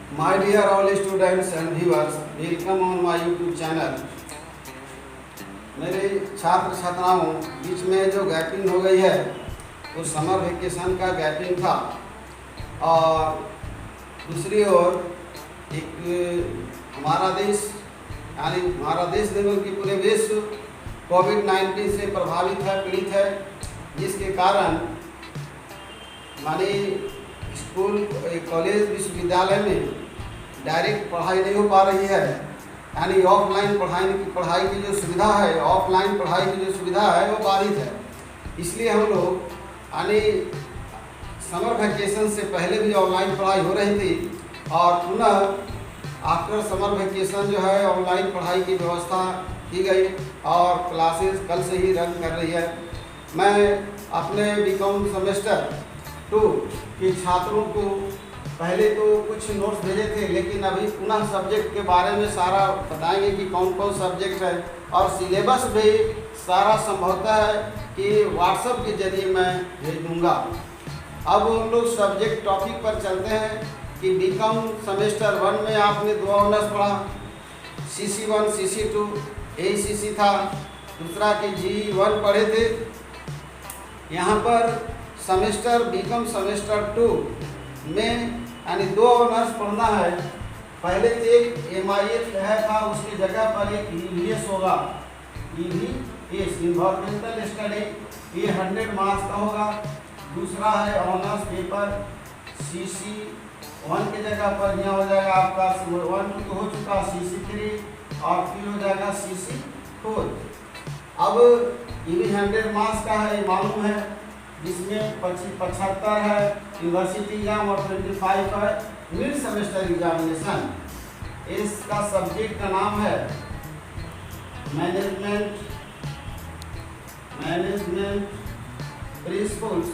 My dear all students and viewers, welcome on my YouTube channel. मेरे छात्र छात्राओं बीच में जो गैपिंग हो गई है वो समर वेकेशन का गैपिंग था, और दूसरी ओर एक हमारा देश यानी हमारा देश नहीं बल्कि पूरे विश्व कोविड-19 से प्रभावित है, पीड़ित है, जिसके कारण माने स्कूल, कॉलेज, विश्वविद्यालय में डायरेक्ट पढ़ाई नहीं हो पा रही है। यानी ऑफलाइन पढ़ाई की जो सुविधा है, ऑफलाइन पढ़ाई की जो सुविधा है वो बाधित है। इसलिए हम लोग यानी समर वैकेशन से पहले भी ऑनलाइन पढ़ाई हो रही थी, और पुनः आफ्टर समर वैकेशन जो है ऑनलाइन पढ़ाई की व्यवस्था की गई और क्लासेस कल से ही रन कर रही है। मैं अपने बीकॉम सेमेस्टर 2 के छात्रों को पहले तो कुछ नोट्स भेजे थे, लेकिन अभी पुनः सब्जेक्ट के बारे में सारा बताएंगे कि कौन कौन सब्जेक्ट है, और सिलेबस भी सारा संभवतः है कि व्हाट्सएप के जरिए मैं भेज दूँगा। अब हम लोग सब्जेक्ट टॉपिक पर चलते हैं कि बीकॉम सेमेस्टर 1 में आपने 2 ऑनर्स पढ़ा, CC1, CC2, ACC था, दूसरा कि G1 पढ़े थे। यहाँ पर बीकॉम सेमेस्टर 2 में यानी 2 ऑनर्स पढ़ना है। पहले तो एक MIS है था, उसकी जगह पर एक EVS होगा, EVS इन्वायरमेंटल स्टडी, ये 100 मार्क्स का होगा। दूसरा है ऑनर्स पेपर CC1 की जगह पर यहाँ हो जाएगा आपका 1 तो हो चुका, CC3 और फिर हो जाएगा CC4। अब ये भी 100 मार्क्स का है, मालूम है, जिसमें 75 है यूनिवर्सिटी एग्जाम और 25 है मिड सेमेस्टर एग्जामिनेशन। इसका सब्जेक्ट का नाम है management principles,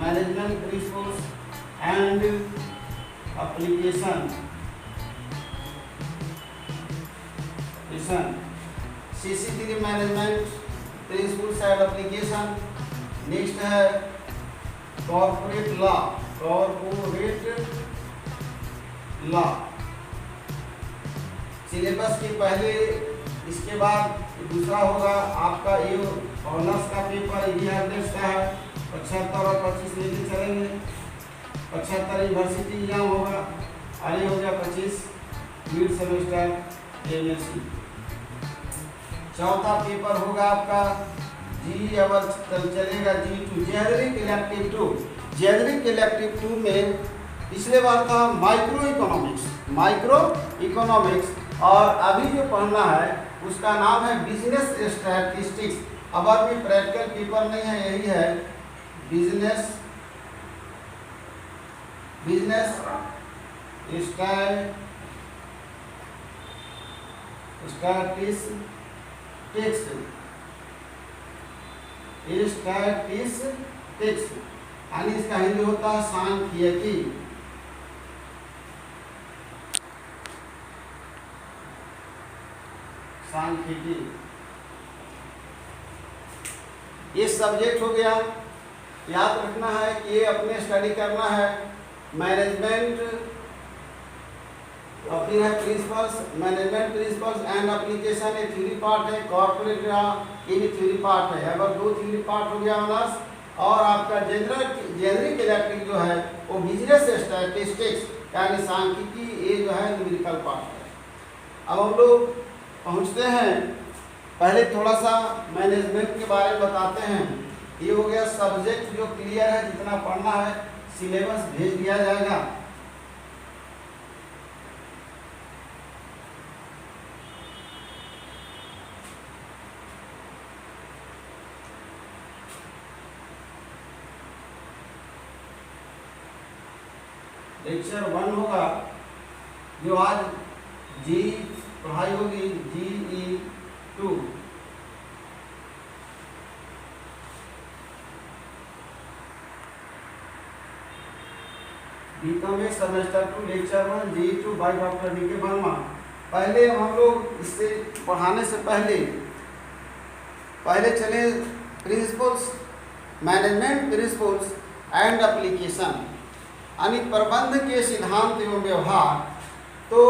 management principles and application. CC3 management principles and application. Next है कॉर्पोरेट लॉ। सिलेबस के पहले, इसके बाद दूसरा होगा आपका ये ऑनर्स का पेपर, ये 100 का है, 75 और 25 लेके चलेंगे। 75 यूनिवर्सिटी एग्जाम होगा, और ये हो गया 25 मिड सेमेस्टर MSc। चौथा पेपर होगा आपका चलेगा G2, जेनरिक इलेक्टिव 2 में पिछले बार था माइक्रो इकोनॉमिक्स, और अभी जो पढ़ना है उसका नाम है बिजनेस स्टैटिस्टिक्स। अब अभी प्रैक्टिकल पेपर नहीं है, यही है बिजनेस स्टैटिस्टिक्स, यानी इसका हिंदी होता है सांख्यिकी। ये सब्जेक्ट हो गया। याद रखना है कि ये अपने स्टडी करना है मैनेजमेंट, और फिर है मैनेजमेंट प्रिंसिपल्स एंड एप्लीकेशन, ये थ्योरी पार्ट है। कॉर्पोरेट ये भी थ्योरी पार्ट है। अगर 2 थ्योरी पार्ट हो गया ऑनर्स, और आपका जेनरिक इलेक्टिव जो है वो बिजनेस स्टैटिस्टिक्स यानी सांख्यिकी, ये जो है न्यूमेरिकल पार्ट है। अब हम लोग पहुँचते हैं, पहले थोड़ा सा मैनेजमेंट के बारे में बताते हैं। ये हो गया सब्जेक्ट जो क्लियर है, जितना पढ़ना है सिलेबस भेज दिया जाएगा। लेक्चर 1 होगा, जो आज पढ़ाई होगी GE2। BCom semester 2 lecture 1 GE2 by doctor DK Verma. पहले हम लोग इससे पढ़ाने से पहले चले principles, management principles and application, यानी प्रबंध के सिद्धांत एवं व्यवहार। तो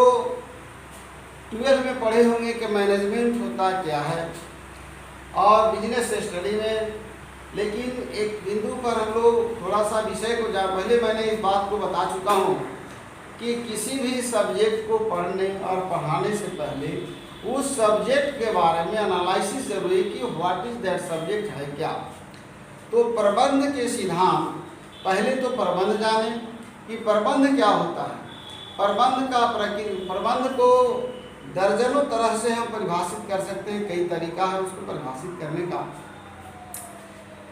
12 में पढ़े होंगे कि मैनेजमेंट होता क्या है और बिजनेस स्टडी में, लेकिन एक बिंदु पर हम लोग थोड़ा सा विषय को पहले मैंने इस बात को बता चुका हूँ कि किसी भी सब्जेक्ट को पढ़ने और पढ़ाने से पहले उस सब्जेक्ट के बारे में एनालिसिस जरूरी कि व्हाट इज दैट सब्जेक्ट है क्या। तो प्रबंध के सिद्धांत, पहले तो प्रबंध जाने कि प्रबंध क्या होता है। प्रबंध को दर्जनों तरह से हम परिभाषित कर सकते हैं, कई तरीका है उसको परिभाषित करने का।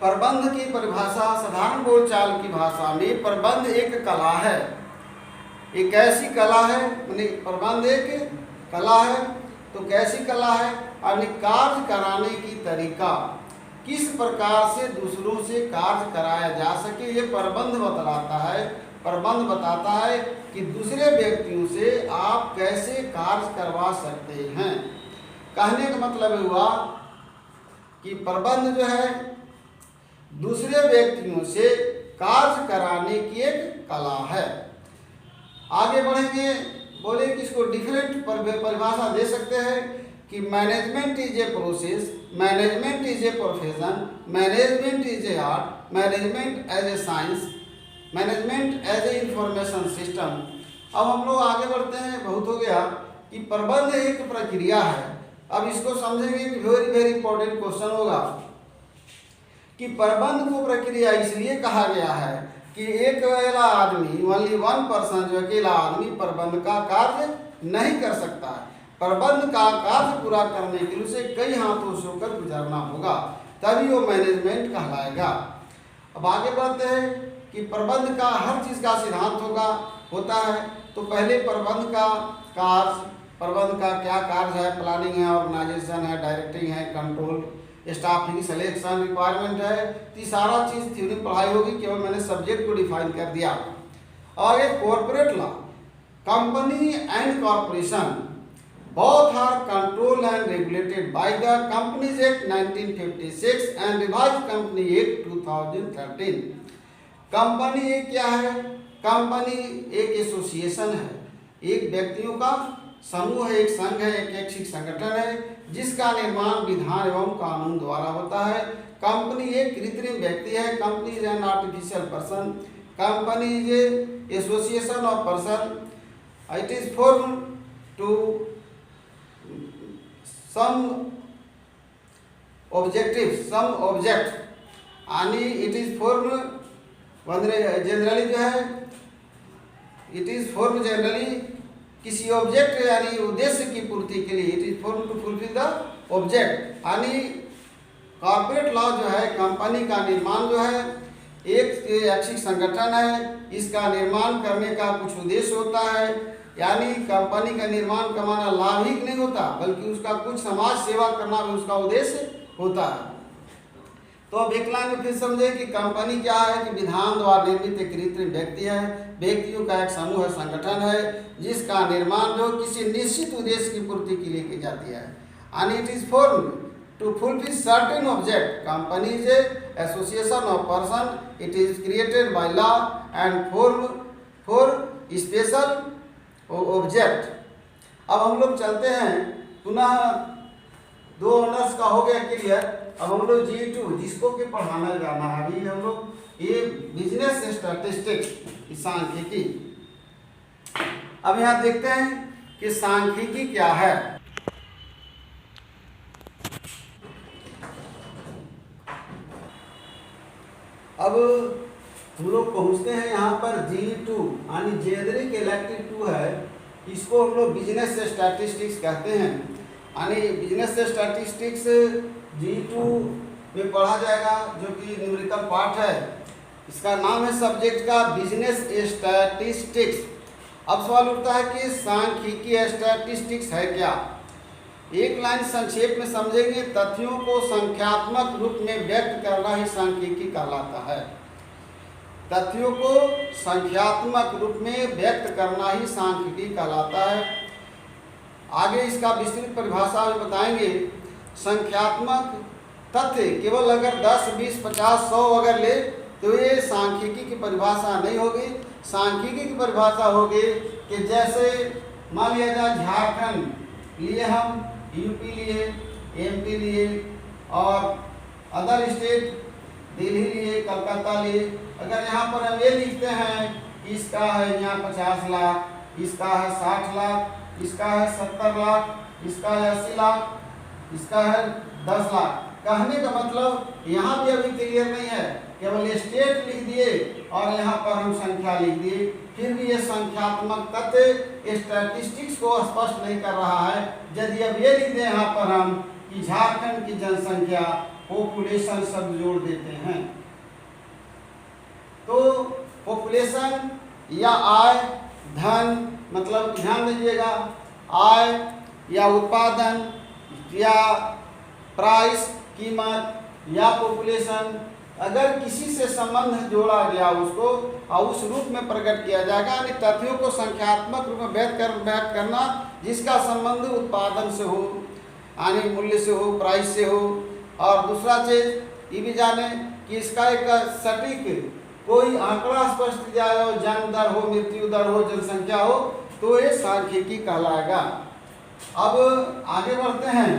प्रबंध की परिभाषा साधारण बोलचाल की भाषा में प्रबंध एक कला है, एक ऐसी कला है, यानी प्रबंध एक कला है। तो कैसी कला है, यानी कार्य कराने की तरीका, किस प्रकार से दूसरों से कार्य कराया जा सके, ये प्रबंध बतलाता है। प्रबंध बताता है कि दूसरे व्यक्तियों से आप कैसे कार्य करवा सकते हैं। कहने का मतलब हुआ कि प्रबंध जो है दूसरे व्यक्तियों से कार्य कराने की एक कला है। आगे बढ़ेंगे, बोले कि इसको डिफरेंट परिभाषा दे सकते हैं कि management is a process, management is a profession, management is a art, management as a science, management as a information system. अब हम लोग आगे बढ़ते हैं, बहुत हो गया कि प्रबंध एक प्रक्रिया है। अब इसको समझेंगे कि वेरी वेरी इंपॉर्टेंट क्वेश्चन होगा कि प्रबंध को प्रक्रिया इसलिए कहा गया है कि एक अकेला आदमी, ओनली वन पर्सन, जो अकेला आदमी प्रबंध का कार्य नहीं कर सकता है। प्रबंध का कार्य पूरा करने के लिए उसे कई हाथों से होकर गुजरना होगा, तभी वो मैनेजमेंट कहलाएगा। अब आगे बढ़ते हैं कि प्रबंध का हर चीज़ का सिद्धांत होता है। तो पहले प्रबंध का कार्य, प्रबंध का क्या कार्य है, प्लानिंग है, ऑर्गेनाइजेशन है, डायरेक्टिंग है, कंट्रोल, स्टाफिंग, सिलेक्शन, रिक्वायरमेंट है। तो सारा चीज़ थ्योरी पढ़ाई होगी, केवल मैंने सब्जेक्ट को डिफाइन कर दिया। और एक corporate law, company and corporation both are controlled and regulated by the Companies Act 1956 and Revised Company Act 2013। Company एक क्या है, कंपनी एक एसोसिएशन है, एक व्यक्तियों का समूह है, एक संघ है, एक ऐच्छिक संगठन है जिसका निर्माण विधान एवं कानून द्वारा होता है। कंपनी एक कृत्रिम व्यक्ति है, company is an artificial person, company is association of person, it is form to some object यानी इट इज फॉर्म जनरली जो है, इट इज फॉर्म जनरली किसी ऑब्जेक्ट यानी उद्देश्य की पूर्ति के लिए, it is form to fulfil the object. यानी कॉर्पोरेट लॉ जो है, कंपनी का निर्माण जो है एक ऐच्छिक संगठन है, इसका निर्माण करने का कुछ उद्देश्य होता है। यानी कंपनी का निर्माण कमाना लाभिक नहीं होता, बल्कि उसका कुछ समाज सेवा करना भी उसका उद्देश्य होता है। तो अब एक लाइन में फिर समझे कि कंपनी क्या है, कि विधान द्वारा निर्मित एक कृत्रिम व्यक्ति है, व्यक्तियों का एक समूह है, संगठन है, जिसका निर्माण जो किसी निश्चित उद्देश्य की पूर्ति के लिए की जाती है। And it is form to fulfil certain object. Company is association of person, it is created by law and form for special object. अब हम लोग चलते हैं पुनः, 2 ऑनर्स का हो गया क्लियर। अब हम लोग G2 जिसको कि पढ़ाना जाना है, अभी हम लोग ये बिजनेस स्टैटिस्टिक्स, सांख्यिकी। अब यहाँ देखते हैं कि सांख्यिकी क्या है। अब हम लोग पहुँचते हैं यहाँ पर G2 यानी जेनरिक इलेक्टिव 2 है, इसको हम लोग बिजनेस स्टैटिस्टिक्स कहते हैं। यानी बिजनेस स्टैटिस्टिक्स G2 में पढ़ा जाएगा, जो कि न्यूमेरिकल पार्ट है। इसका नाम है सब्जेक्ट का बिजनेस स्टैटिस्टिक्स। अब सवाल उठता है कि सांख्यिकी स्टैटिस्टिक्स है क्या। एक लाइन संक्षेप में समझेंगे, तथ्यों को संख्यात्मक रूप में व्यक्त करना ही सांख्यिकी कहलाता है। तथ्यों को संख्यात्मक रूप में व्यक्त करना ही सांख्यिकी कहलाता है। आगे इसका विस्तृत परिभाषा भी बताएंगे। संख्यात्मक तथ्य केवल अगर 10, 20, 50, 100 अगर ले तो ये सांख्यिकी की परिभाषा नहीं होगी। सांख्यिकी की परिभाषा होगी कि जैसे मान लिया जाए झारखंड लिए, हम यूपी लिए, एमपी लिए और अदर स्टेट दिल्ली लिए, कलकत्ता लिए। अगर यहाँ पर हम ये लिखते हैं कि इसका है यहाँ 50 लाख, इसका है 60 लाख, इसका है 70 लाख, इसका है 80 लाख, इसका है 10 लाख, कहने का मतलब यहाँ भी अभी क्लियर नहीं है, केवल स्टेट लिख दिए और यहाँ पर हम संख्या लिख दिए, फिर भी ये संख्यात्मक तथ्य स्टैटिस्टिक्स को स्पष्ट नहीं कर रहा है। यदि अब ये लिख दें यहाँ पर हम कि झारखंड की जनसंख्या, पॉपुलेशन शब्द जोड़ देते हैं, तो पॉपुलेशन या आय, धन, मतलब ध्यान दीजिएगा, आय या उत्पादन या प्राइस, कीमत या पॉपुलेशन, अगर किसी से संबंध जोड़ा गया उसको और उस रूप में प्रकट किया जाएगा, यानी तथ्यों को संख्यात्मक रूप में व्यक्त करना जिसका संबंध उत्पादन से हो, यानी मूल्य से हो, प्राइस से हो। और दूसरा चीज ये भी जाने कि इसका एक सटीक कोई आंकड़ा स्पष्ट दिया हो, जन्म दर हो, मृत्यु दर हो, जनसंख्या हो, तो ये सांख्यिकी कहलाएगा। अब आगे बढ़ते हैं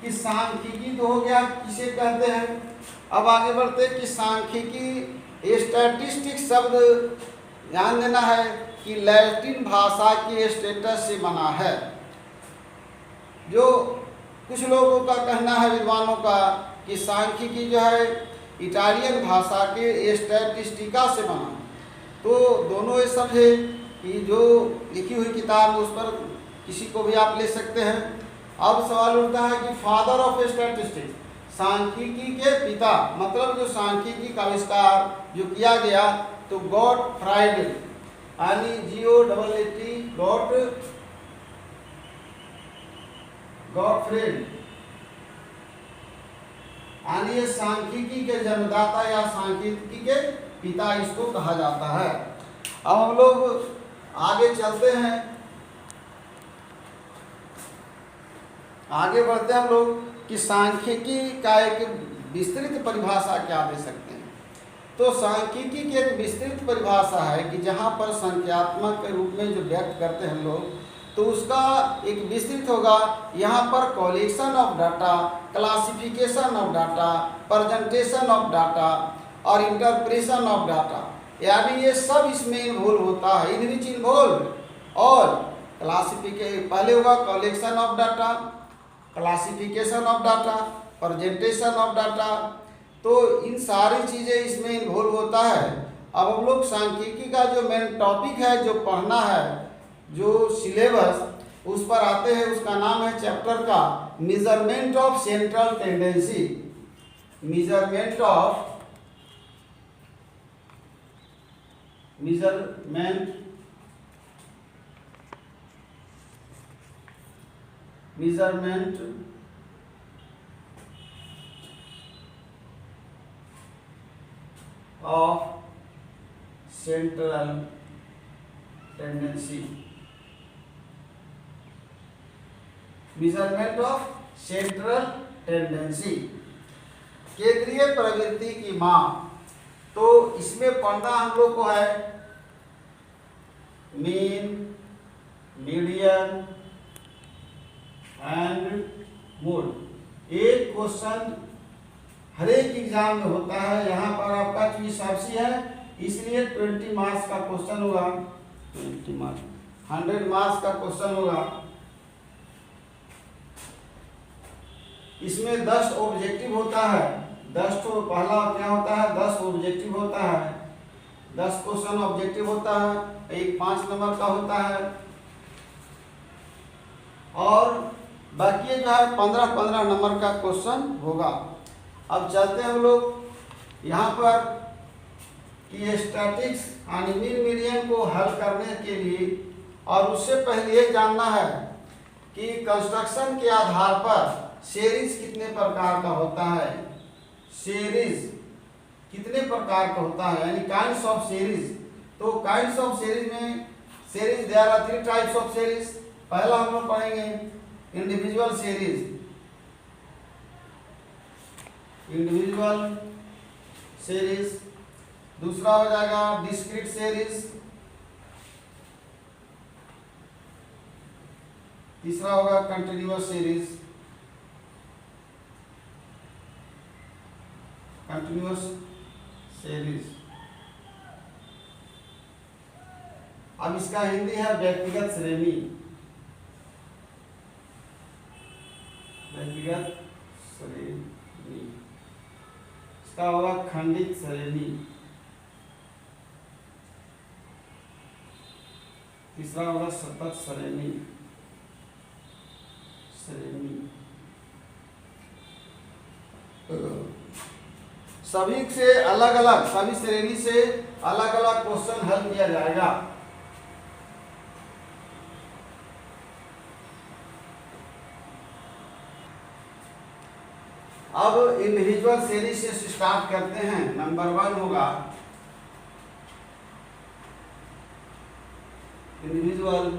कि सांख्यिकी तो हो गया, किसे कहते हैं। अब आगे बढ़ते हैं कि सांख्यिकी स्टैटिस्टिक्स शब्द ध्यान देना है कि लैटिन भाषा की स्टेटस से बना है। जो कुछ लोगों का कहना है, विद्वानों का, कि सांख्यिकी जो है इटालियन भाषा के स्टैटिस्टिका से बना। तो दोनों ये सब है कि जो लिखी हुई किताब उस पर किसी को भी आप ले सकते हैं। अब सवाल उठता है कि फादर ऑफ स्टैटिस्टिक्स, सांख्यिकी के पिता, मतलब जो सांख्यिकी का आविष्कार जो किया गया, तो गॉटफ्राइड यानी गॉटफ्रेड, यानी ये सांख्यिकी के जन्मदाता या सांख्यिकी के पिता इसको कहा जाता है। अब हम लोग आगे चलते हैं, आगे बढ़ते हैं हम लोग कि सांख्यिकी का एक विस्तृत परिभाषा क्या दे सकते हैं। तो सांख्यिकी की एक विस्तृत परिभाषा है कि जहाँ पर संख्यात्मक के रूप में जो व्यक्त करते हैं लोग, तो उसका एक विस्तृत होगा। यहाँ पर collection of data, classification of data, presentation of data और इंटरप्रेशन ऑफ डाटा, यानी ये सब इसमें इन्वॉल्व होता है, इन विच इन्वॉल्व। और क्लासिफिकेशन पहले होगा collection of data, classification of data, presentation of data, तो इन सारी चीज़ें इसमें इन्वॉल्व होता है। अब हम लोग सांख्यिकी का जो मेन टॉपिक है, जो पढ़ना है, जो सिलेबस उस पर आते हैं, उसका नाम है चैप्टर का measurement of central tendency. Measurement of of central tendency, measurement of central tendency, केंद्रीय प्रवृत्ति की माप। तो इसमें पढ़ना हम लोग को है मीन, मीडियन एंड मोड। एक क्वेश्चन हर एक एग्जाम में होता है। यहाँ पर आपका चूंकि सबसी है इसलिए 20 मार्क्स का क्वेश्चन होगा, 20 मार्क्स 100 मार्क्स का क्वेश्चन होगा। इसमें 10 ऑब्जेक्टिव होता है, 10 तो पहला क्या होता है, 10 ऑब्जेक्टिव होता है, 10 क्वेश्चन ऑब्जेक्टिव होता है, एक 5 नंबर का होता है और बाकी जो है 15-15 नंबर का क्वेश्चन होगा। अब चलते हैं हम लोग यहाँ पर कि स्टैटिक्स यानी मीन मीडियन को हल करने के लिए, और उससे पहले ये जानना है कि कंस्ट्रक्शन के आधार पर सीरीज कितने प्रकार का होता है, सीरीज कितने प्रकार का होता है, यानी काइंड्स ऑफ सीरीज। तो काइंड्स ऑफ सीरीज में series there are 3 types of series. पहला हम लोग पढ़ेंगे इंडिविजुअल सीरीज, दूसरा हो जाएगा डिस्क्रीट सीरीज, तीसरा होगा कंटिन्यूअस सीरीज, कंटिन्यूअस सीरीज। अब इसका हिंदी है व्यक्तिगत श्रेणी, व्यक्तिगत श्रेणी। इसका होगा खंडित श्रेणी, तीसरा होगा सतत श्रेणी, सभी से अलग अलग, सभी श्रेणी से अलग अलग क्वेश्चन हल किया जाएगा। अब इंडिविजुअल सीरीज से स्टार्ट करते हैं। नंबर 1 होगा इंडिविजुअल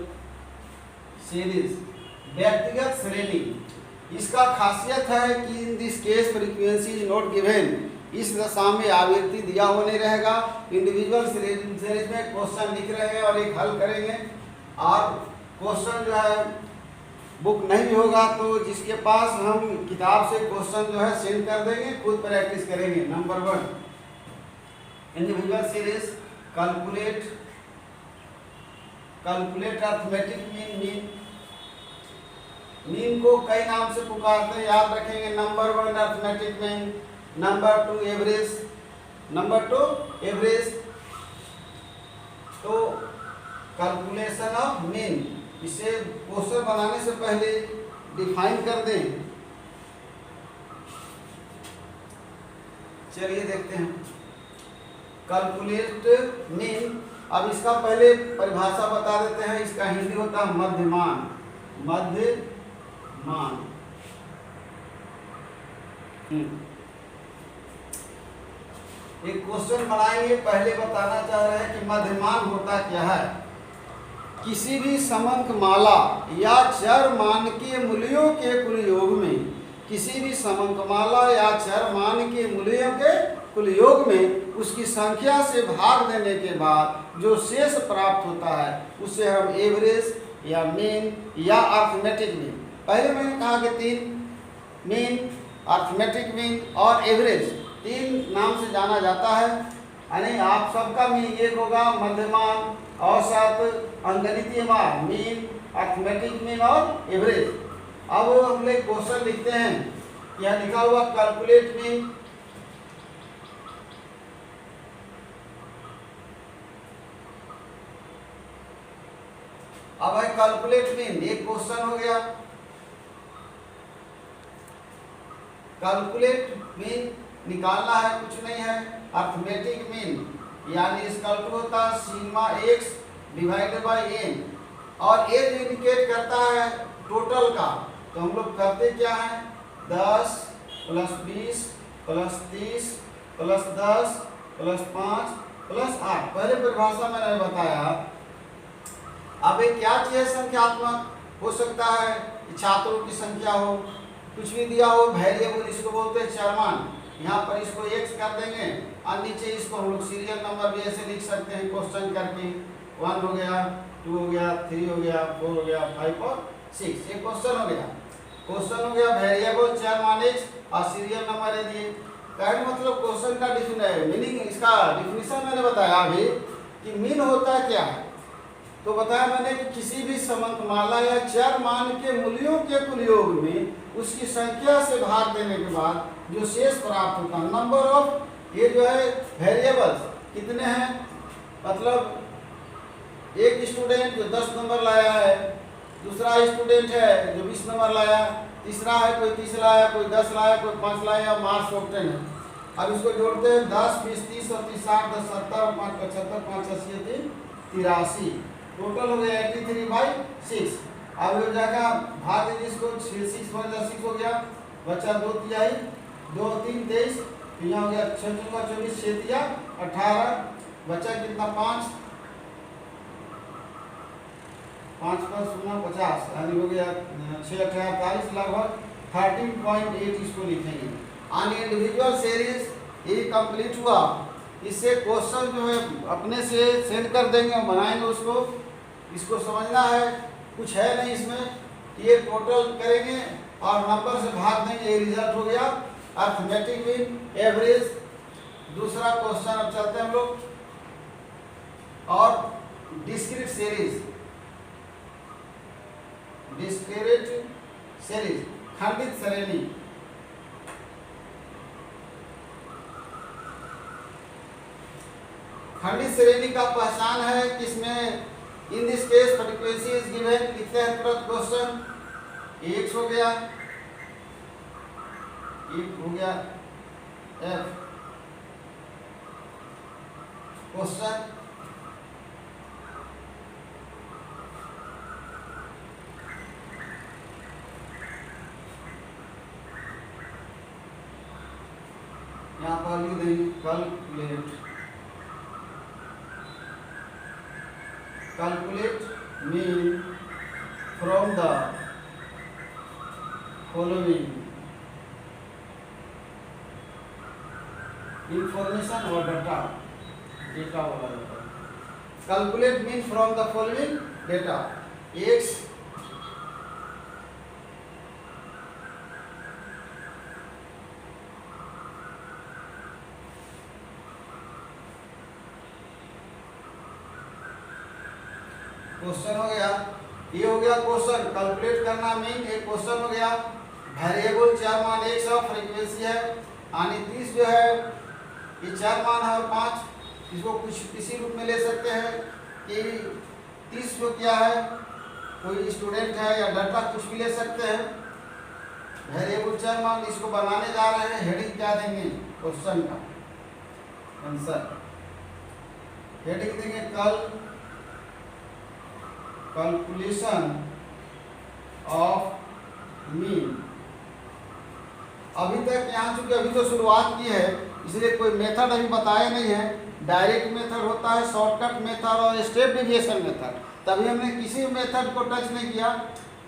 सीरीज, व्यक्तिगत श्रेणी। इसका खासियत है कि in this case frequency is not given, इस दशा में आवृत्ति दिया हुआ नहीं रहेगा। इंडिविजुअल सीरीज में क्वेश्चन लिख रहे हैं और एक हल करेंगे, और क्वेश्चन जो है बुक नहीं भी होगा तो जिसके पास हम किताब से क्वेश्चन जो है सेंड कर देंगे, खुद प्रैक्टिस करेंगे। Number 1 individual series, calculate arithmetic mean. Mean को कई नाम से पुकारते हैं, याद रखेंगे। Number 1 arithmetic mean, number 2 average, number 2 average. तो कैलकुलेशन ऑफ मीन, इसे क्वेश्चन बनाने से पहले डिफाइन कर दें। चलिए देखते हैं कैलकुलेट मीन। अब इसका पहले परिभाषा बता देते हैं। इसका हिंदी होता है मध्यमान, मध्यमान। एक क्वेश्चन बनाएंगे, पहले बताना चाह रहे हैं कि मध्यमान होता क्या है। किसी भी समंक माला या चर मान के मूल्यों के कुल योग में, किसी भी समंक माला या चर मान के मूल्यों के कुल योग में उसकी संख्या से भाग देने के बाद जो शेष प्राप्त होता है उसे हम एवरेज या मीन या अर्थमेटिक मीन, पहले मैंने कहा कि 3 मीन, अर्थमेटिक मीन और एवरेज 3 नाम से जाना जाता है। यानी आप सबका मीन एक होगा, मध्यमान, औसत, अंकगणितीय मान, मीन, अर्थमेटिक मीन और एवरेज। अब हम लोग क्वेश्चन लिखते हैं, यह लिखा हुआ कैलकुलेट मीन। अब है कैलकुलेट मीन, एक क्वेश्चन हो गया। कैलकुलेट मीन निकालना है, कुछ नहीं है। अर्थमेटिक मीन यानी इसका होता है sigma x divided by n, और n इंडिकेट करता है टोटल का। तो हम लोग करते क्या है, 10 + 20 + 30 + 10 + 5 + 8। पहले परिभाषा मैंने बताया। अब एक क्या चीज संख्यात्मक हो सकता है, छात्रों की संख्या हो, कुछ भी दिया हो, वेरिएबल इसको बोलते हैं चरमान। यहाँ पर इसको x कर देंगे और नीचे इसको हम लोग सीरियल नंबर भी ऐसे लिख सकते हैं क्वेश्चन करके। 1 हो गया, 2 हो गया, 3 हो गया, 4 हो गया, 5 और 6। ये क्वेश्चन हो गया। क्वेश्चन हो गया वेरिएबल चरमान x और सीरियल नंबर है दिए। कहने मतलब क्वेश्चन का मीनिंग, इसका डिफिनीशन मैंने बताया अभी कि मीन होता क्या है। तो बताया मैंने कि किसी भी समंकमाला या चर मान के मूल्यों के कुल योग में उसकी संख्या से भाग देने के बाद जो शेष प्राप्त होता है। नंबर ऑफ, ये जो है वेरिएबल्स कितने हैं, मतलब एक स्टूडेंट जो 10 नंबर लाया है, दूसरा स्टूडेंट है जो 20 नंबर लाया, तीसरा है कोई 30 लाया, कोई 10 लाया, कोई 5 लाया, मार्क्स 10 है। अब इसको जोड़ते हैं 10, 20, 30 और 30, 60, 10, 70, 5, 75, 5, 80, 3, 83। टोटल हो गया 83/6। अब हो जाएगा भाग दीजिए इसको, 6 हो गया, बचा 2 तिहाई, 2 3 23, यहाँ हो गया 6 चौका 24, 6 तिया 18, बचा कितना 5, 5 + 0 50, यानी हो गया 6 18 40, लगभग 13.8 इसको लिखेंगे। ऑन इंडिविजुअल सीरीज ये कंप्लीट हुआ। इससे क्वेश्चन जो है अपने से सेंड कर देंगे और बनाएंगे उसको। इसको समझना है, कुछ है नहीं इसमें, ये टोटल करेंगे और नंबर से भाग देंगे, ये रिजल्ट हो गया अर्थमेटिक मीन एवरेज। दूसरा क्वेश्चन अब चलते हैं हम लोग, और डिस्क्रीट सीरीज, डिस्क्रीट सीरीज खंडित श्रेणी। खंडित श्रेणी का पहचान है किसमें, in this case frequency is given, लिखते हैं तुरंत क्वेश्चन। x हो गया, एक हो गया f क्वेश्चन। यहाँ पर लिख देंगे calculate mean from the following information or data, data वाला होता है। Calculate mean from the following data, x question हो गया, ये हो गया क्वेश्चन। कैलकुलेट करना मीन एक क्वेश्चन हो गया। वेरिएबल 4 मान x और फ्रीक्वेंसी है, यानी 30 जो है ये 4 मान है और 5, इसको कुछ किसी रूप में ले सकते हैं कि 30 जो क्या है, कोई स्टूडेंट है या डाटा कुछ भी ले सकते हैं। वेरिएबल 4 मान, इसको बनाने जा रहे हैं। हेडिंग क्या देंगे क्वेश्चन का आंसर, हेडिंग देंगे कैलकुलेशन ऑफ मीन। अभी तक यहाँ चूंकि अभी तो शुरुआत की है, इसलिए कोई मेथड अभी बताया नहीं है। डायरेक्ट मेथड होता है, शॉर्टकट मेथड और स्टेप डेविएशन मेथड। तभी हमने किसी मेथड को टच नहीं किया,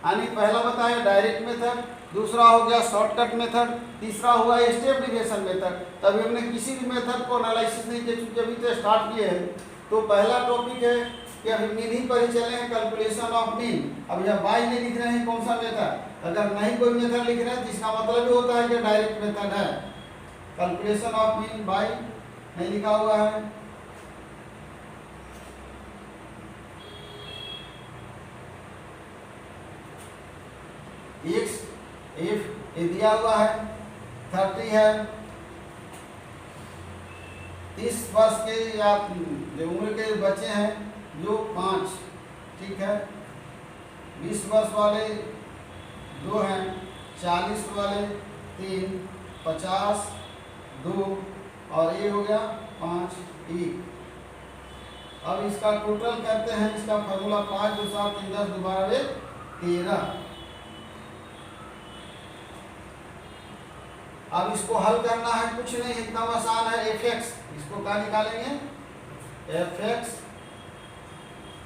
यानी पहला बताया डायरेक्ट मेथड, दूसरा हो गया शॉर्टकट मेथड, तीसरा हुआ स्टेप डेविएशन मेथड। तभी हमने किसी भी मेथड को एनालिसिस नहीं किया, क्योंकि अभी तो स्टार्ट किए हैं। तो पहला टॉपिक है कि अभी मीन ही पर ही चले हैं, कैलकुलेशन ऑफ मीन। अब यह बाय नहीं लिख रहे हैं कौन सा मेथड, अगर नहीं कोई मेथड लिख रहे हैं तो इसका मतलब भी होता है कि डायरेक्ट मेथड है। कैलकुलेशन ऑफ मीन बाय नहीं लिखा हुआ है। x if ये दिया हुआ है 30 है, 30 वर्ष के या जो उम्र के बच्चे हैं जो 5, ठीक है, 20 वर्ष वाले 2 हैं, 40 वाले 3, 50 2 और ये हो गया 5 1। अब इसका टोटल करते हैं, इसका फॉर्मूला 5 2 7 3 10 दोबारा 13। अब इसको हल करना है, कुछ नहीं, एकदम आसान है। fx, इसको क्या निकालेंगे, fx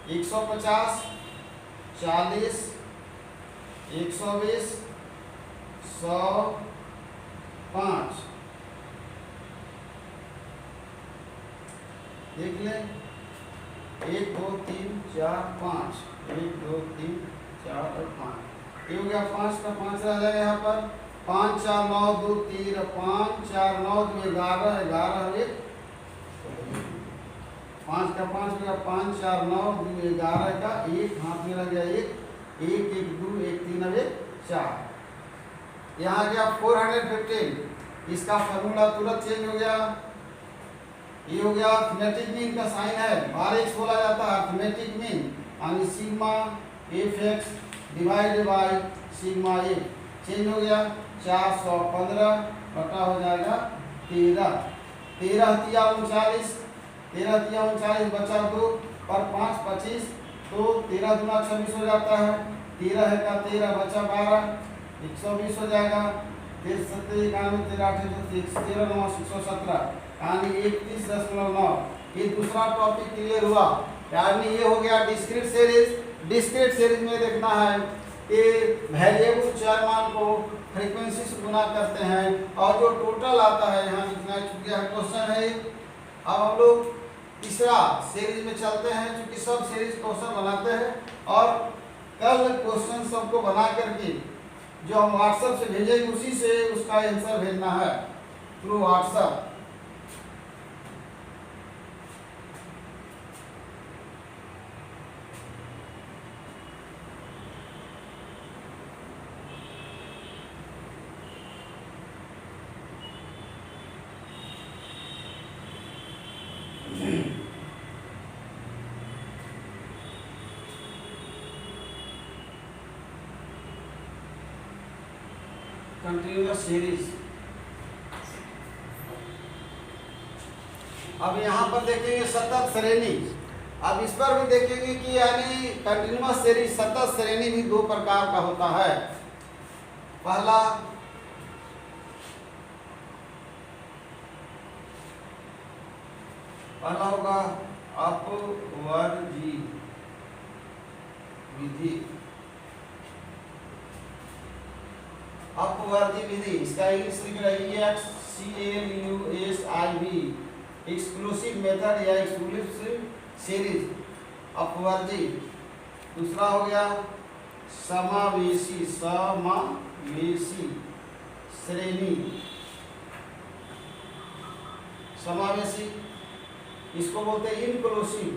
150 40 120 100 5, देख लें 1 2 3 4 5, 1 2 3 4 और 5, ये हो गया 5 का 5 रह जाएगा यहाँ पर। 5 4 9 2 3 5 4 9 2 11 11 1 5 का 5 हो गया 5 4 9 2 11 का 1 हाथ में रह गया 1 1 1 2 1 3 अब 4। यहाँ गया 415, इसका फॉर्मूला तुरंत चेंज हो गया। ये हो गया अर्थमेटिक मीन का साइन है, बार एक्स बोला जाता है अर्थमेटिक मीन, यानी sigma fx divided by sigma A. Change हो गया 415 बटा हो जाएगा 13, 13 तिया 39, 13 तिया 39 बचा 2 और 5 25, तो 13 दूना 26 हो जाता है। 13 है का 13 बचा 12, 120 हो जाएगा। 13 7 91 13 8 13 9 117, यानी 31.9। ये दूसरा टॉपिक क्लियर हुआ, यानी ये हो गया डिस्क्रीट सीरीज। डिस्क्रीट सीरीज में देखना है कि वेरिएबल 4 मान को फ्रीक्वेंसी से गुना करते हैं और जो टोटल आता है, यहाँ जितना चुका है क्वेश्चन है अब हम लोग तीसरा सीरीज में चलते हैं, क्योंकि सब सीरीज क्वेश्चन बनाते हैं और कल क्वेश्चन सबको बना करके जो हम व्हाट्सएप से भेजेंगे उसी से उसका आंसर भेजना है थ्रू व्हाट्सएप। Continuous series. अब यहाँ पर देखेंगे सतत श्रेणी। अब इस पर भी देखेंगे कि यानी कंटिन्यूअस सीरीज सतत श्रेणी भी दो प्रकार का होता है। पहला होगा अपवर्गी विधि। अपवर्गी विधि, इसका इंग्लिश लिख रही है EXCLUSIV, एक्सक्लूसिव मेथड या एक्सक्लूसिव सीरीज, अपवर्गी। दूसरा हो गया समावेशी श्रेणी। समावेशी इसको बोलते हैं इनक्लूसिव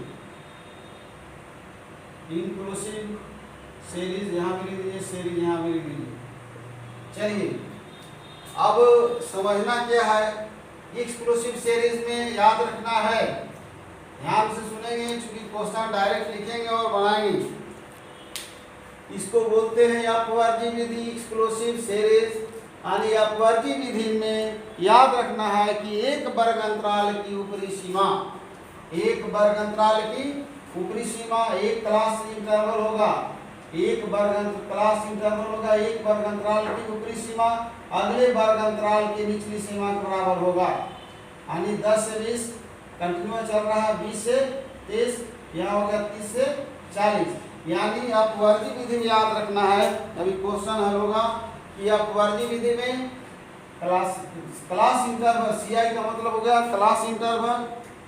सीरीज। यहाँ भी लिख दीजिए, सीरीज यहाँ भी लिख दीजिए। चलिए अब समझना क्या है। एक्सक्लूसिव सीरीज में याद रखना है, ध्यान से सुनेंगे क्योंकि क्वेश्चन डायरेक्ट लिखेंगे और बनाएंगे। इसको बोलते हैं अपवर्गी विधि, एक्सक्लूसिव सीरीज। यानी अपवर्गी विधि में याद रखना है कि एक वर्ग अंतराल की ऊपरी सीमा, एक वर्ग अंतराल की ऊपरी सीमा एक क्लास इंटरवल होगा, एक वर्ग क्लास इंटरवल होगा, एक वर्ग अंतराल की ऊपरी सीमा अगले वर्ग अंतराल की निचली सीमा के बराबर होगा। यानी 10 से 20 कंटिन्यूअस चल रहा है, 20 से 30, यहाँ हो गया 30 से 40। यानी अपवर्गी विधि में याद रखना है, अभी क्वेश्चन हल होगा कि अपवर्गी विधि में क्लास इंटरवल, CI का मतलब हो गया क्लास इंटरवल,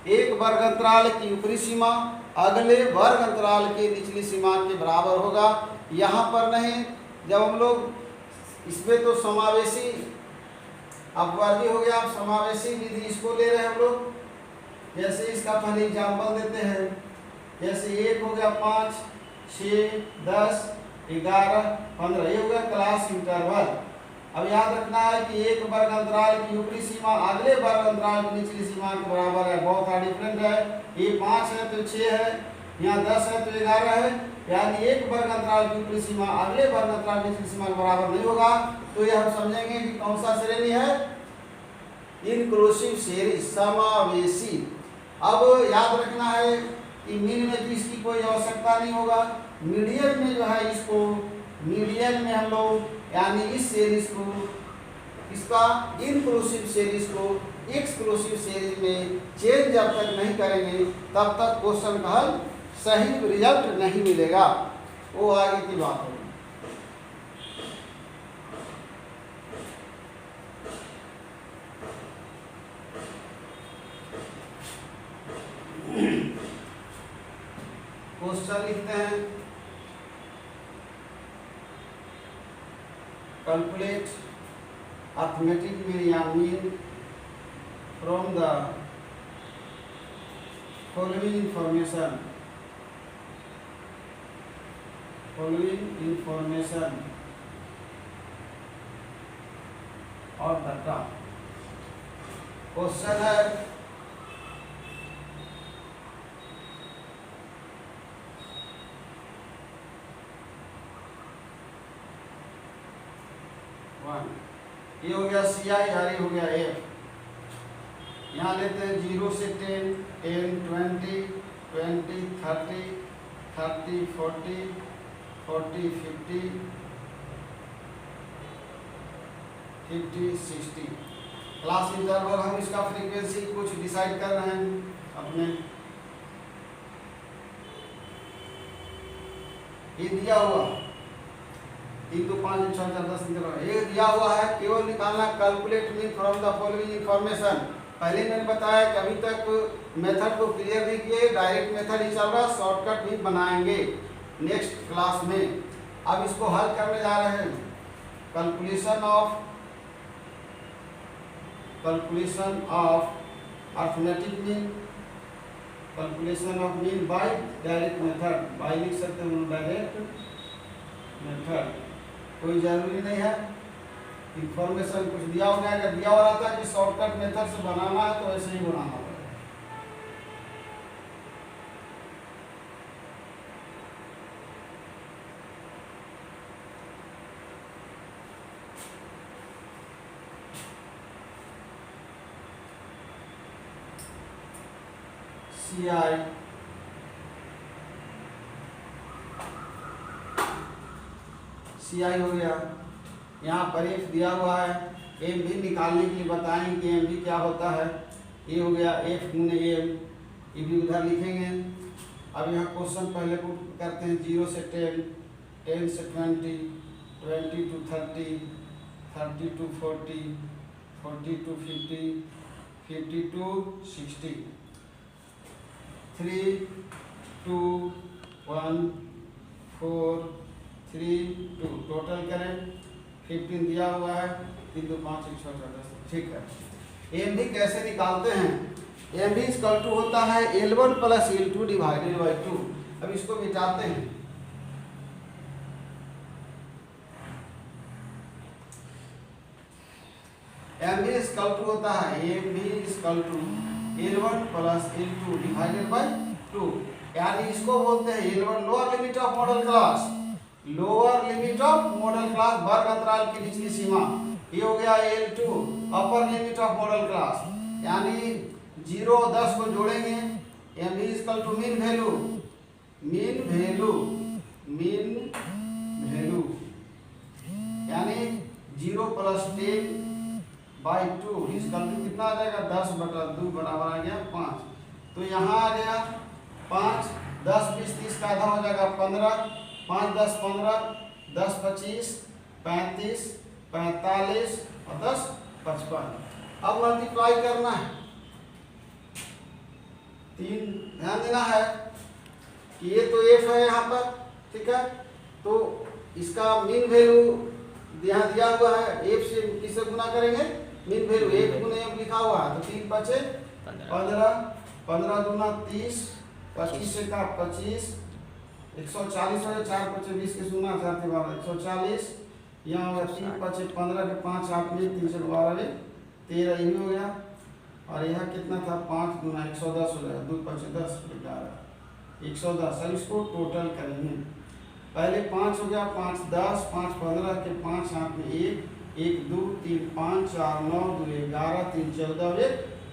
एक वर्ग अंतराल की ऊपरी सीमा अगले वर्ग अंतराल की निचली सीमा के बराबर होगा। यहाँ पर नहीं, जब हम लोग इसमें तो समावेशी अपवर्गी हो गया, अब समावेशी विधि इसको ले रहे हैं हम लोग। जैसे इसका पहले एग्जाम्पल देते हैं, जैसे 1 हो गया 5, 6, 10, 11, 15, ये हो गया क्लास इंटरवल। अब याद रखना है कि एक वर्ग अंतराल की ऊपरी सीमा अगले वर्ग अंतराल की निचली सीमा के बराबर है। बहुत सारा डिफरेंट है, ये 5 है तो 6 है, यहाँ 10 है तो 11 है। यानी एक वर्ग अंतराल की ऊपरी सीमा अगले वर्ग अंतराल की निचली सीमा के बराबर नहीं होगा। तो ये हम समझेंगे कि कौन सा श्रेणी है, इनक्लूसिव सीरीज, समावेशी। अब याद रखना है कि मीन में भी इसकी कोई आवश्यकता नहीं होगा, मीडियन में जो है इसको, मीडियन में हम लोग यानी इस सीरीज को, इसका इनक्लूसिव सीरीज को एक्सक्लूसिव सीरीज में चेंज जब तक नहीं करेंगे तब तक क्वेश्चन का हल सही रिजल्ट नहीं मिलेगा, वो आगे की बात होगी। क्वेश्चन लिखते हैं, calculate arithmetic mean from the following information और data। क्वेश्चन है ये हो गया CI और ये हो गया F। यहाँ लेते हैं 0 से 10, 10, 20, 20, 30, 30, 40, 40, 50, 50, 60। क्लास इंटरवल हम इसका फ्रीक्वेंसी कुछ डिसाइड कर रहे हैं अपने, ये दिया हुआ 3, 2, 5, 6, 7, 10 ये दिया हुआ है, केवल निकालना calculate mean from the following information. पहले मैंने बताया कि अभी तक मेथड को क्लियर नहीं किए, डायरेक्ट मेथड ही चल रहा, शॉर्टकट भी बनाएंगे नेक्स्ट क्लास में। अब इसको हल करने जा रहे हैं। Calculation of arithmetic mean, calculation of mean by direct method, by लिख सकते हैं डायरेक्ट मेथड, कोई जरूरी नहीं है इंफॉर्मेशन कुछ दिया हो गया, अगर दिया हो रहा था कि शॉर्टकट मेथड से बनाना है तो ऐसे ही बनाना होगा। सी आई हो गया। यहाँ पर एफ दिया हुआ है, एम भी निकालने के लिए बताएं कि एम भी क्या होता है। ये हो गया एफ गुने एम, ये भी उधर लिखेंगे। अब यहाँ क्वेश्चन पहले को करते हैं 0 से 10, 10 से 20, 20 to 30, 30 to 40, 40 to 50, 50 to 60, 3, 2, 1, 4, 3, 2, total करें 15 दिया हुआ है, 3 2 5 1 6 10, ठीक है। एम भी कैसे निकालते हैं? एम भी इक्वल टू होता है L1 plus L2 divided by 2। अब इसको मिटाते हैं। एम भी इक्वल टू होता है एम भी equal to L1 plus L2 divided by 2, यानी इसको बोलते हैं L1 lower limit of modal class, lower limit of modal class वर्ग अंतराल की निचली सीमा। ये हो गया L2 upper limit of modal class, यानी 0 और 10 को जोड़ेंगे। एम भी equal to mean value, mean value, mean value, यानी 0 प्लस 10 बाई 2 इक्वल टू कितना आ जाएगा? 10 बटा 2 बराबर आ गया 5। तो यहाँ आ गया 5, 10 20 30 का आधा हो जाएगा 15, 5 10 15, 10 25 35 45 और 10 55। अब मल्टीप्लाई करना है, 3 ध्यान देना है कि ये तो एफ है यहाँ पर, ठीक है। तो इसका मीन वैल्यू यहाँ दिया हुआ है, एफ से किससे गुना करेंगे? मीन वैल्यू, एक गुने एफ लिखा हुआ है, तो 3 बचे 15, 15 दूना 30, 25 से का 25, 140 हो, 4 बचे 20 के सुना 4 के 12 140, यहाँ होगा 3 बचे 15 के 5 8 में 3 से 12 में 13, ये हो गया। और यहाँ कितना था? 5 गुना 110 हो जाएगा, 2 बचे 10 11 110। अब इसको टोटल करेंगे, पहले 5 हो गया, 5 10, 5 15 के 5 हाथ में 1 1 2 3 5 4 9 2 11 3 14 1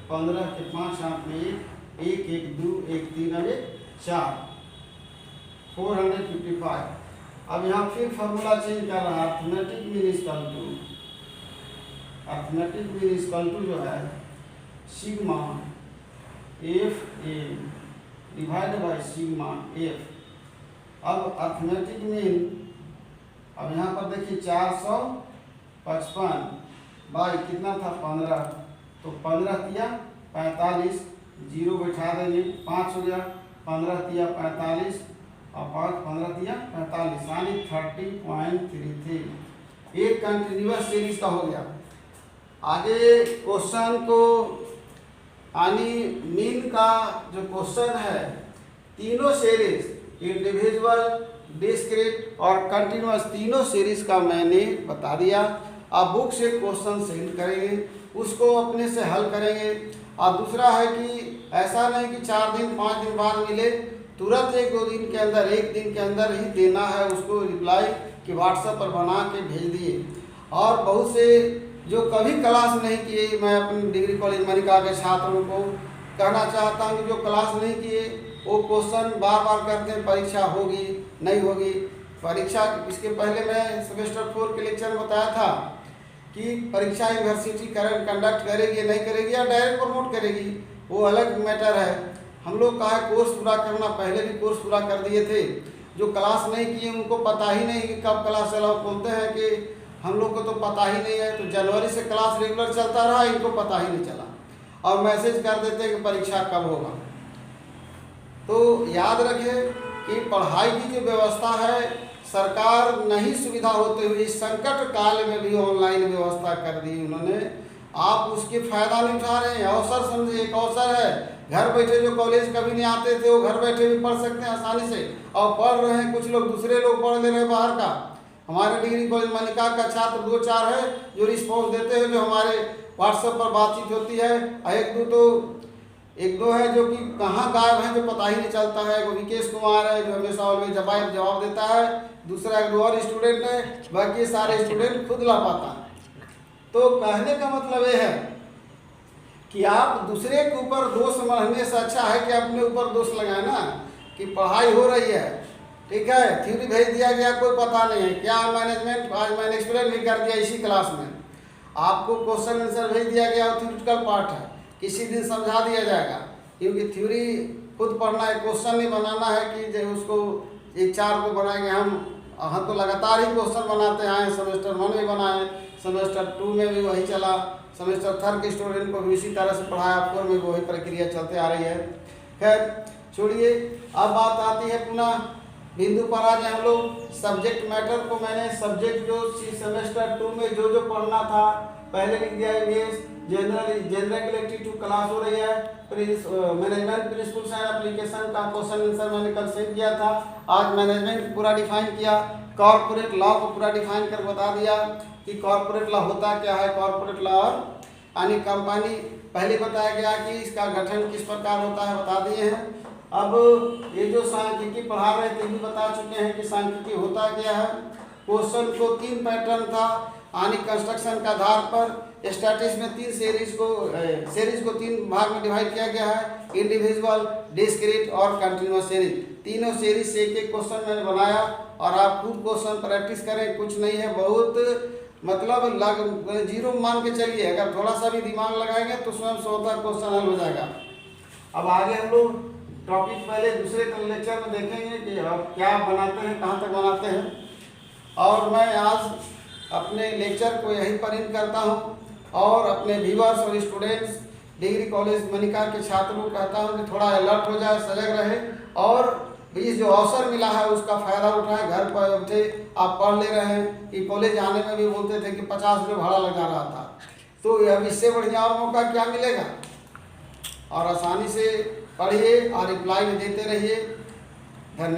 15 के 5 हाथ में 1 1 1 2 1 3 अब 4 455। अब यहाँ फिर फॉर्मूला चेंज कर रहा है, arithmetic mean equal to, arithmetic mean equal to जो है sigma F A divide by sigma F. अब अर्थमेटिक मीन, अब यहाँ पर देखिए 455 बाई कितना था? 15, तो 15 तिया 45, 0 बैठा देंगे, 5 हो गया, 15 तिया 45 और 5 15 तिया 45, यानी 30.33। एक कंटिन्यूअस सीरीज का हो गया। आगे क्वेश्चन को यानी मीन का जो क्वेश्चन है, तीनों सीरीज इंडिविजुअल, डिस्क्रीट और कंटिन्यूअस, तीनों सीरीज का मैंने बता दिया। आप बुक से क्वेश्चन सेंड करेंगे, उसको अपने से हल करेंगे। और दूसरा है कि ऐसा नहीं कि 4 दिन 5 दिन बाद मिले, तुरंत 1-2 दिन के अंदर, 1 दिन के अंदर ही देना है उसको रिप्लाई, कि व्हाट्सएप पर बना के भेज दिए। और बहुत से जो कभी क्लास नहीं किए, मैं अपनी डिग्री कॉलेज मनिका के छात्रों को कहना चाहता हूँ कि जो क्लास नहीं किए वो क्वेश्चन बार बार करते हैं, परीक्षा होगी नहीं होगी। परीक्षा इसके पहले मैं सेमेस्टर 4 के लेक्चर में बताया था कि परीक्षा यूनिवर्सिटी कंडक्ट करेगी नहीं करेगी या डायरेक्ट प्रमोट करेगी, वो अलग मैटर है। हम लोग का है कोर्स पूरा करना, पहले भी कोर्स पूरा कर दिए थे। जो क्लास नहीं किए उनको पता ही नहीं कि कब क्लास चला, बोलते हैं कि हम लोग को तो पता ही नहीं है। तो जनवरी से क्लास रेगुलर चलता रहा, इनको पता ही नहीं चला। और मैसेज कर देते हैं कि परीक्षा कब होगा। तो याद रखें कि पढ़ाई की जो व्यवस्था है सरकार नहीं सुविधा होते हुए इस संकट काल में भी ऑनलाइन व्यवस्था कर दी उन्होंने। आप उसके फायदा नहीं उठा रहे हैं। अवसर समझिए, एक अवसर है। घर बैठे जो कॉलेज कभी नहीं आते थे वो घर बैठे भी पढ़ सकते हैं आसानी से, और पढ़ रहे हैं। कुछ लोग दूसरे लोग पढ़ ले रहे हैं बाहर का। हमारे डिग्री कॉलेज मनिका का छात्र 2-4 है जो रिस्पॉन्स देते हैं, जो हमारे व्हाट्सएप पर बातचीत होती है। एक दो है जो कि कहाँ गायब है जो पता ही नहीं चलता है। वो विकेश कुमार है जो हमेशा ऑलवेज जवाब देता है। दूसरा एक दो और स्टूडेंट है, बाकी सारे स्टूडेंट खुद लापता है। तो कहने का मतलब ये है कि आप दूसरे के ऊपर दोष मढ़ने से अच्छा है कि अपने ऊपर दोष लगाए ना, कि पढ़ाई हो रही है, ठीक है, थ्योरी भेज दिया गया, कोई पता नहीं है क्या मैनेजमेंट। आज मैंने एक्सप्लेन भी कर दिया इसी क्लास में। आपको क्वेश्चन आंसर भेज दिया गया, थ्योरिटिकल पार्ट है, किसी दिन समझा दिया जाएगा। क्योंकि थ्योरी खुद पढ़ना है, क्वेश्चन नहीं बनाना है कि जो उसको 1-4 को बनाएंगे हम तो लगातार ही क्वेश्चन बनाते आए। सेमेस्टर 1 में बनाए, सेमेस्टर 2 में भी वही चला, सेमेस्टर 3 के स्टूडेंट को भी इसी तरह से पढ़ाया, 4 में वही प्रक्रिया चलते आ रही है। खैर छोड़िए, अब बात आती है पुनः बिंदु पर। आज हम लोग सब्जेक्ट मैटर को, मैंने सब्जेक्ट जो सेमेस्टर 2 में जो जो पढ़ना था पहले लिख दिया है। जनरल इलेक्टिव 2 क्लास हो रही है। मैनेजमेंट प्रिंसिपल्स एंड एप्लीकेशन का क्वेश्चन आंसर मैंने कल सेंड किया था। आज मैनेजमेंट पूरा डिफाइन किया, कॉर्पोरेट लॉ को पूरा डिफाइन कर बता दिया कि कॉर्पोरेट लॉ होता क्या है। कॉर्पोरेट लॉ यानी कंपनी, पहले बताया गया कि इसका गठन किस प्रकार होता है, बता दिए हैं। अब ये जो सांख्यिकी पढ़ा रहे थे भी बता चुके हैं कि सांख्यिकी होता क्या है। क्वेश्चन को 3 पैटर्न था, यानी कंस्ट्रक्शन का आधार पर स्टैटिस्टिक्स में 3 सीरीज को 3 भाग में डिवाइड किया गया है, इंडिविजुअल, डिस्क्रीट और कंटिन्यूअस सीरीज। तीनों सीरीज से एक क्वेश्चन मैंने बनाया और आप खुद क्वेश्चन प्रैक्टिस करें। कुछ नहीं है, बहुत मतलब जीरो मान के चलिए। अगर थोड़ा सा भी दिमाग लगाएंगे तो स्वयं स्वतः क्वेश्चन हल हो जाएगा। अब आगे हम लोग टॉपिक पहले दूसरे लेक्चर में देखेंगे कि आप क्या बनाते हैं, कहाँ तक बनाते हैं। और मैं आज अपने लेक्चर को यहीं पर इन करता हूँ और अपने व्यूअर्स और स्टूडेंट्स, डिग्री कॉलेज मनिका के छात्रों को कहता हूँ कि थोड़ा अलर्ट हो जाए, सजग रहे और इस जो अवसर मिला है उसका फ़ायदा उठाएं। घर पर बैठे आप पढ़ ले रहे हैं कि कॉलेज आने में भी बोलते थे कि 50 रुपये भाड़ा लगा रहा था, तो अब इससे बढ़िया और मौका क्या मिलेगा। और आसानी से पढ़िए और रिप्लाई में देते रहिए।